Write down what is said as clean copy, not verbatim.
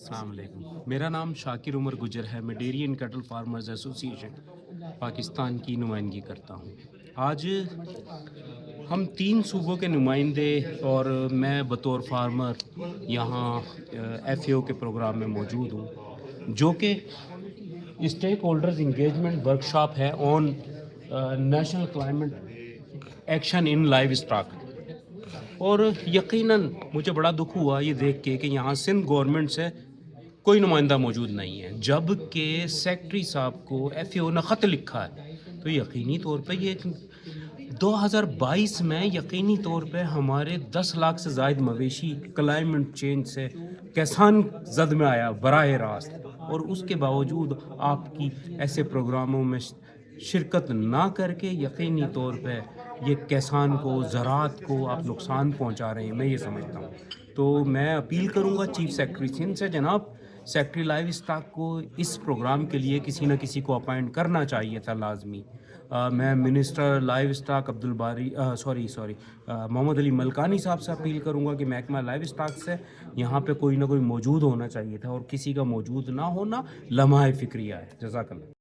السلام علیکم، میرا نام شاکر عمر گجر ہے۔ میں ڈیری اینڈ کیٹل فارمرز ایسوسی ایشن پاکستان کی نمائندگی کرتا ہوں۔ آج ہم 3 صوبوں کے نمائندے اور میں بطور فارمر یہاں ایف اے او کے پروگرام میں موجود ہوں، جو کہ اسٹیک ہولڈرز انگیجمنٹ ورکشاپ ہے on national climate action in live stock. اور یقیناً مجھے بڑا دکھ ہوا یہ دیکھ کے کہ یہاں سندھ گورنمنٹ سے کوئی نمائندہ موجود نہیں ہے، جب کہ سیکٹری صاحب کو ایف اے او نے خط لکھا ہے۔ تو یقینی طور پہ یہ 2022 میں یقینی طور پہ ہمارے 10 لاکھ سے زائد مویشی کلائمیٹ چینج سے کیسان زد میں آیا براہ راست، اور اس کے باوجود آپ کی ایسے پروگراموں میں شرکت نہ کر کے یقینی طور پہ یہ کسان کو، زراعت کو آپ نقصان پہنچا رہے ہیں، میں یہ سمجھتا ہوں۔ تو میں اپیل کروں گا چیف سیکرٹری سندھ سے، جناب سیکرٹری لائیو اسٹاک کو اس پروگرام کے لیے کسی نہ کسی کو اپائنٹ کرنا چاہیے تھا لازمی۔ میں منسٹر لائیو اسٹاک محمد علی ملکانی صاحب سے اپیل کروں گا کہ محکمہ لائیو اسٹاک سے یہاں پہ کوئی نہ کوئی موجود ہونا چاہیے تھا، اور کسی کا موجود نہ ہونا لمحہ فکریہ ہے۔ جزاک اللہ۔